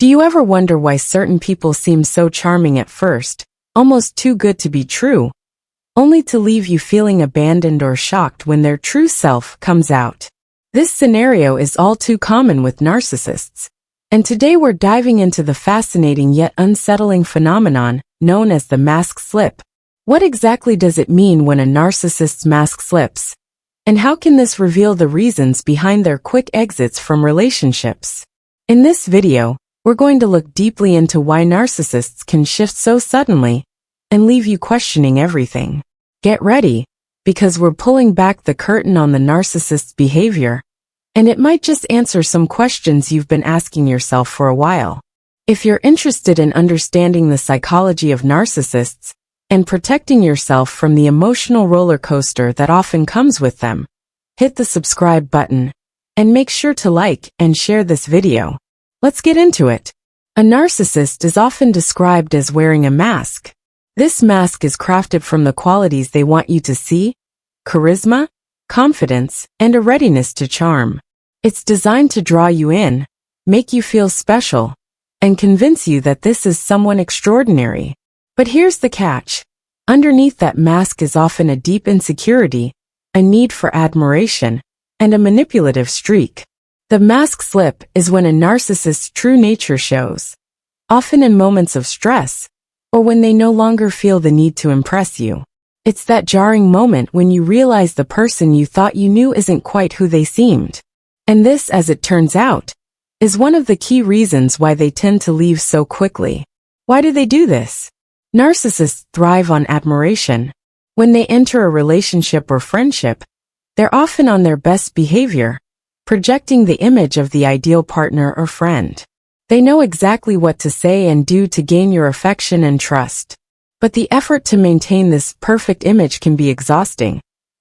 Do you ever wonder why certain people seem so charming at first, almost too good to be true, only to leave you feeling abandoned or shocked when their true self comes out? This scenario is all too common with narcissists, and today we're diving into the fascinating yet unsettling phenomenon known as the mask slip. What exactly does it mean when a narcissist's mask slips? And how can this reveal the reasons behind their quick exits from relationships? In this video, we're going to look deeply into why narcissists can shift so suddenly and leave you questioning everything. Get ready, because we're pulling back the curtain on the narcissist's behavior, and it might just answer some questions you've been asking yourself for a while. If you're interested in understanding the psychology of narcissists and protecting yourself from the emotional roller coaster that often comes with them, hit the subscribe button and make sure to like and share this video. Let's get into it. A narcissist is often described as wearing a mask. This mask is crafted from the qualities they want you to see: charisma, confidence, and a readiness to charm. It's designed to draw you in, make you feel special, and convince you that this is someone extraordinary. But here's the catch. Underneath that mask is often a deep insecurity, a need for admiration, and a manipulative streak. The mask slip is when a narcissist's true nature shows, often in moments of stress, or when they no longer feel the need to impress you. It's that jarring moment when you realize the person you thought you knew isn't quite who they seemed. And this, as it turns out, is one of the key reasons why they tend to leave so quickly. Why do they do this? Narcissists thrive on admiration. When they enter a relationship or friendship, they're often on their best behavior, projecting the image of the ideal partner or friend. They know exactly what to say and do to gain your affection and trust. But the effort to maintain this perfect image can be exhausting,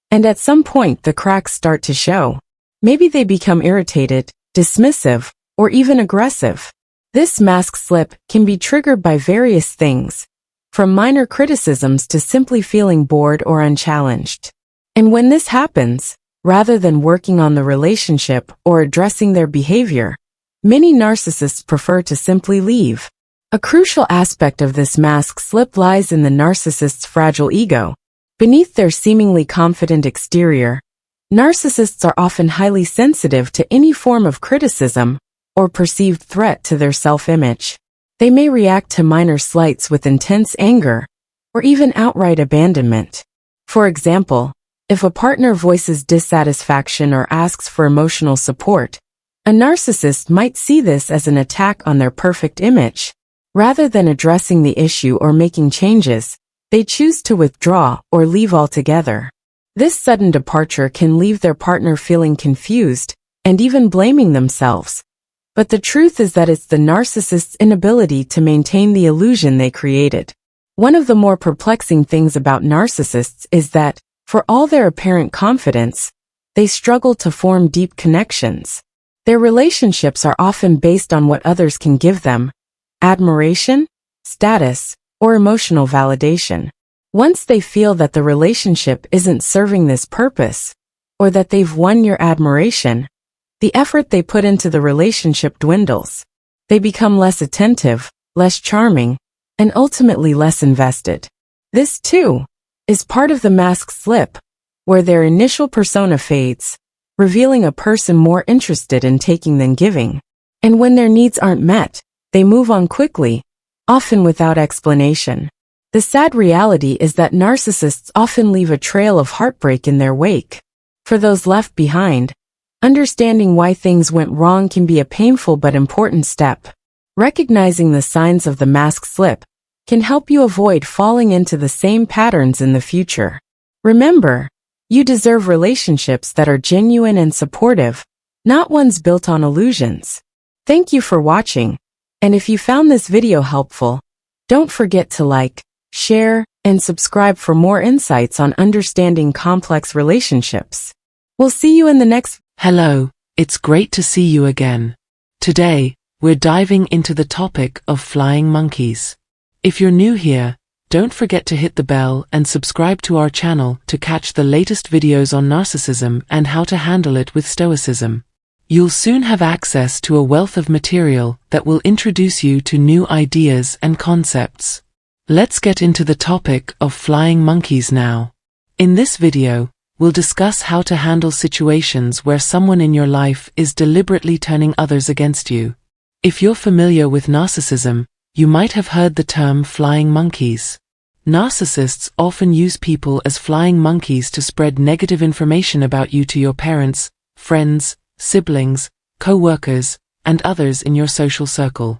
and at some point the cracks start to show. Maybe they become irritated, dismissive, or even aggressive. This mask slip can be triggered by various things, from minor criticisms to simply feeling bored or unchallenged. And when this happens, rather than working on the relationship or addressing their behavior, many narcissists prefer to simply leave. A crucial aspect of this mask slip lies in the narcissist's fragile ego. Beneath their seemingly confident exterior, narcissists are often highly sensitive to any form of criticism or perceived threat to their self-image. They may react to minor slights with intense anger or even outright abandonment. For example, if a partner voices dissatisfaction or asks for emotional support, a narcissist might see this as an attack on their perfect image. Rather than addressing the issue or making changes, they choose to withdraw or leave altogether. This sudden departure can leave their partner feeling confused and even blaming themselves. But the truth is that it's the narcissist's inability to maintain the illusion they created. One of the more perplexing things about narcissists is that, for all their apparent confidence, they struggle to form deep connections. Their relationships are often based on what others can give them: admiration, status, or emotional validation. Once they feel that the relationship isn't serving this purpose, or that they've won your admiration, the effort they put into the relationship dwindles. They become less attentive, less charming, and ultimately less invested. This, too, is part of the mask slip, where their initial persona fades, revealing a person more interested in taking than giving. And when their needs aren't met, they move on quickly, often without explanation. The sad reality is that narcissists often leave a trail of heartbreak in their wake. For those left behind, understanding why things went wrong can be a painful but important step. Recognizing the signs of the mask slip can help you avoid falling into the same patterns in the future. Remember, you deserve relationships that are genuine and supportive, not ones built on illusions. Thank you for watching, and if you found this video helpful, don't forget to like, share, and subscribe for more insights on understanding complex relationships. We'll see you in the next. Hello, it's great to see you again. Today, we're diving into the topic of flying monkeys. If you're new here, don't forget to hit the bell and subscribe to our channel to catch the latest videos on narcissism and how to handle it with stoicism. You'll soon have access to a wealth of material that will introduce you to new ideas and concepts. Let's get into the topic of flying monkeys now. In this video, we'll discuss how to handle situations where someone in your life is deliberately turning others against you. If you're familiar with narcissism, you might have heard the term flying monkeys. Narcissists often use people as flying monkeys to spread negative information about you to your parents, friends, siblings, co-workers, and others in your social circle.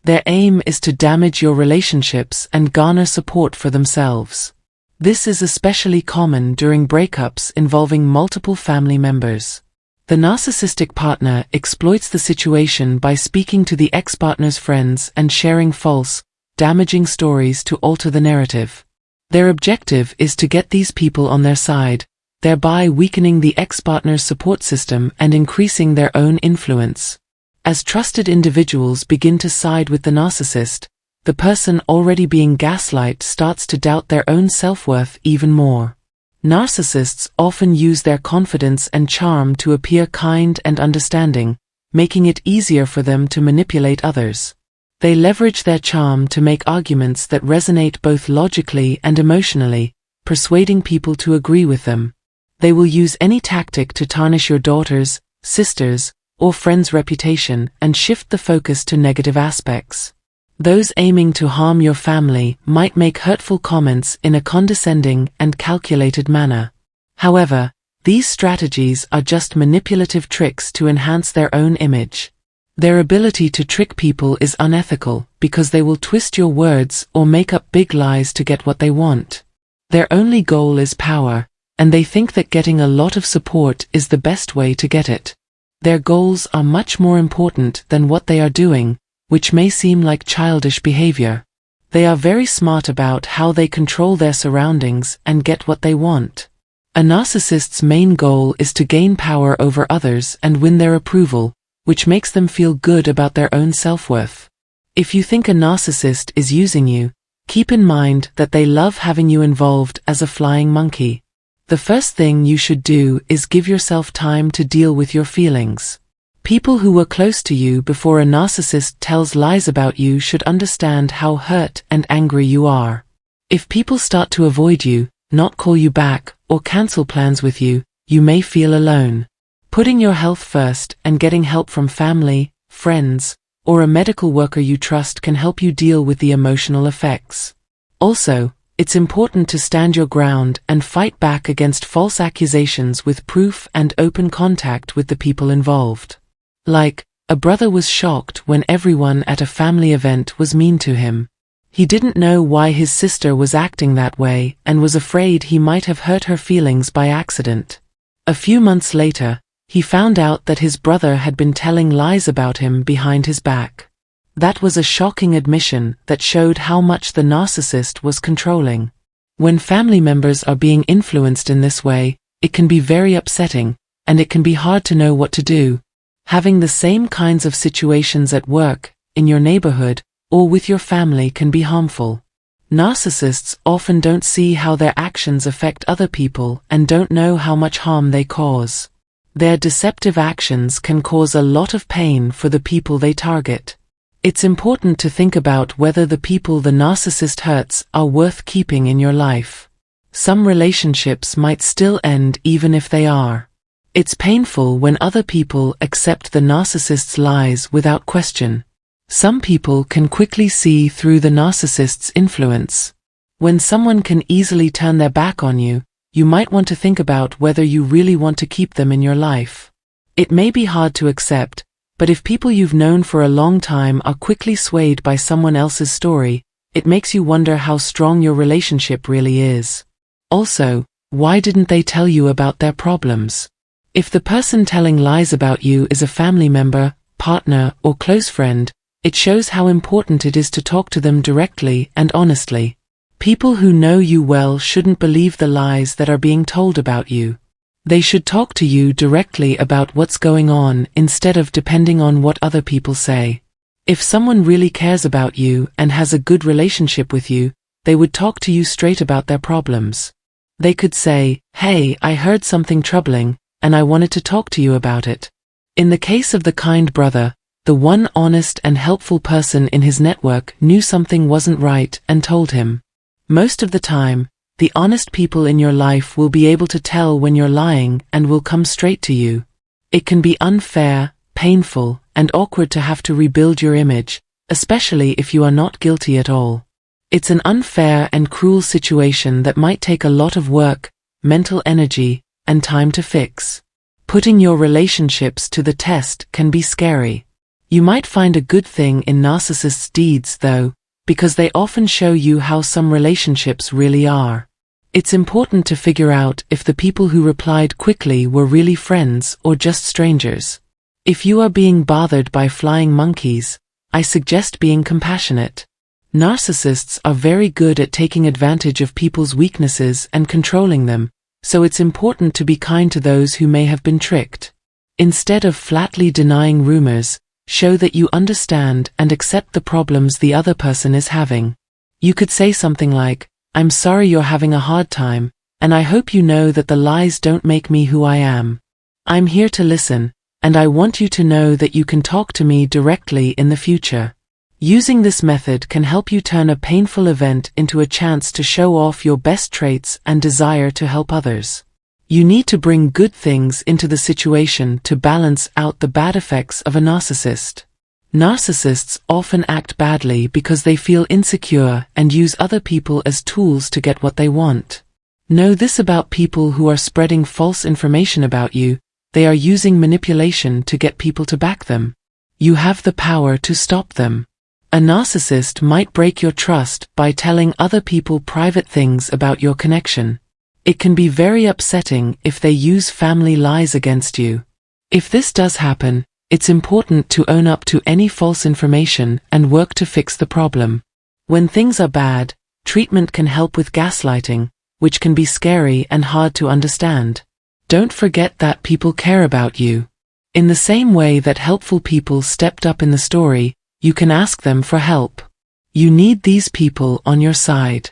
Their aim is to damage your relationships and garner support for themselves. This is especially common during breakups involving multiple family members. The narcissistic partner exploits the situation by speaking to the ex-partner's friends and sharing false, damaging stories to alter the narrative. Their objective is to get these people on their side, thereby weakening the ex-partner's support system and increasing their own influence. As trusted individuals begin to side with the narcissist, the person already being gaslighted starts to doubt their own self-worth even more. Narcissists often use their confidence and charm to appear kind and understanding, making it easier for them to manipulate others. They leverage their charm to make arguments that resonate both logically and emotionally, persuading people to agree with them. They will use any tactic to tarnish your daughter's, sister's, or friend's reputation and shift the focus to negative aspects. Those aiming to harm your family might make hurtful comments in a condescending and calculated manner. However, these strategies are just manipulative tricks to enhance their own image. Their ability to trick people is unethical because they will twist your words or make up big lies to get what they want. Their only goal is power, and they think that getting a lot of support is the best way to get it. Their goals are much more important than what they are doing, which may seem like childish behavior. They are very smart about how they control their surroundings and get what they want. A narcissist's main goal is to gain power over others and win their approval, which makes them feel good about their own self-worth. If you think a narcissist is using you, keep in mind that they love having you involved as a flying monkey. The first thing you should do is give yourself time to deal with your feelings. People who were close to you before a narcissist tells lies about you should understand how hurt and angry you are. If people start to avoid you, not call you back, or cancel plans with you, you may feel alone. Putting your health first and getting help from family, friends, or a medical worker you trust can help you deal with the emotional effects. Also, it's important to stand your ground and fight back against false accusations with proof and open contact with the people involved. Like, a brother was shocked when everyone at a family event was mean to him. He didn't know why his sister was acting that way and was afraid he might have hurt her feelings by accident. A few months later, he found out that his brother had been telling lies about him behind his back. That was a shocking admission that showed how much the narcissist was controlling. When family members are being influenced in this way, it can be very upsetting, and it can be hard to know what to do. Having the same kinds of situations at work, in your neighborhood, or with your family can be harmful. Narcissists often don't see how their actions affect other people and don't know how much harm they cause. Their deceptive actions can cause a lot of pain for the people they target. It's important to think about whether the people the narcissist hurts are worth keeping in your life. Some relationships might still end even if they are. It's painful when other people accept the narcissist's lies without question. Some people can quickly see through the narcissist's influence. When someone can easily turn their back on you, you might want to think about whether you really want to keep them in your life. It may be hard to accept, but if people you've known for a long time are quickly swayed by someone else's story, it makes you wonder how strong your relationship really is. Also, why didn't they tell you about their problems? If the person telling lies about you is a family member, partner, or close friend, it shows how important it is to talk to them directly and honestly. People who know you well shouldn't believe the lies that are being told about you. They should talk to you directly about what's going on instead of depending on what other people say. If someone really cares about you and has a good relationship with you, they would talk to you straight about their problems. They could say, "Hey, I heard something troubling, and I wanted to talk to you about it." In the case of the kind brother, the one honest and helpful person in his network knew something wasn't right and told him. Most of the time, the honest people in your life will be able to tell when you're lying and will come straight to you. It can be unfair, painful, and awkward to have to rebuild your image, especially if you are not guilty at all. It's an unfair and cruel situation that might take a lot of work, mental energy, and time to fix. Putting your relationships to the test can be scary. You might find a good thing in narcissists' deeds, though, because they often show you how some relationships really are. It's important to figure out if the people who replied quickly were really friends or just strangers. If you are being bothered by flying monkeys, I suggest being compassionate. Narcissists are very good at taking advantage of people's weaknesses and controlling them, so it's important to be kind to those who may have been tricked. Instead of flatly denying rumors, show that you understand and accept the problems the other person is having. You could say something like, "I'm sorry you're having a hard time, and I hope you know that the lies don't make me who I am. I'm here to listen, and I want you to know that you can talk to me directly in the future." Using this method can help you turn a painful event into a chance to show off your best traits and desire to help others. You need to bring good things into the situation to balance out the bad effects of a narcissist. Narcissists often act badly because they feel insecure and use other people as tools to get what they want. Know this about people who are spreading false information about you: they are using manipulation to get people to back them. You have the power to stop them. A narcissist might break your trust by telling other people private things about your connection. It can be very upsetting if they use family lies against you. If this does happen, it's important to own up to any false information and work to fix the problem. When things are bad, treatment can help with gaslighting, which can be scary and hard to understand. Don't forget that people care about you. In the same way that helpful people stepped up in the story, you can ask them for help. You need these people on your side.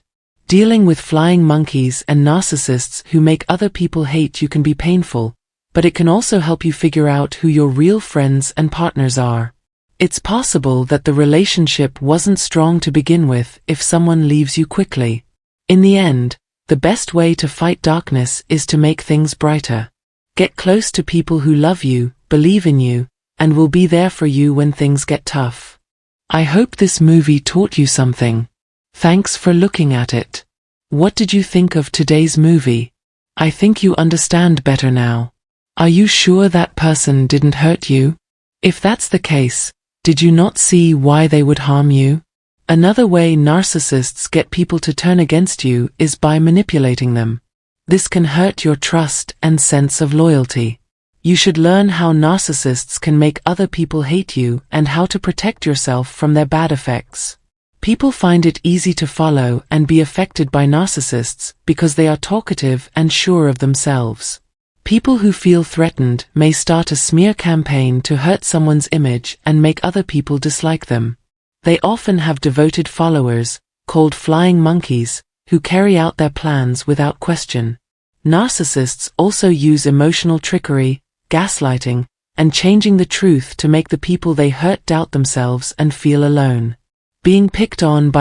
Dealing with flying monkeys and narcissists who make other people hate you can be painful, but it can also help you figure out who your real friends and partners are. It's possible that the relationship wasn't strong to begin with if someone leaves you quickly. In the end, the best way to fight darkness is to make things brighter. Get close to people who love you, believe in you, and will be there for you when things get tough. I hope this movie taught you something. Thanks for looking at it. What did you think of today's movie? I think you understand better now. Are you sure that person didn't hurt you? If that's the case, did you not see why they would harm you? Another way narcissists get people to turn against you is by manipulating them. This can hurt your trust and sense of loyalty. You should learn how narcissists can make other people hate you and how to protect yourself from their bad effects. People find it easy to follow and be affected by narcissists because they are talkative and sure of themselves. People who feel threatened may start a smear campaign to hurt someone's image and make other people dislike them. They often have devoted followers, called flying monkeys, who carry out their plans without question. Narcissists also use emotional trickery, gaslighting, and changing the truth to make the people they hurt doubt themselves and feel alone. Being picked on by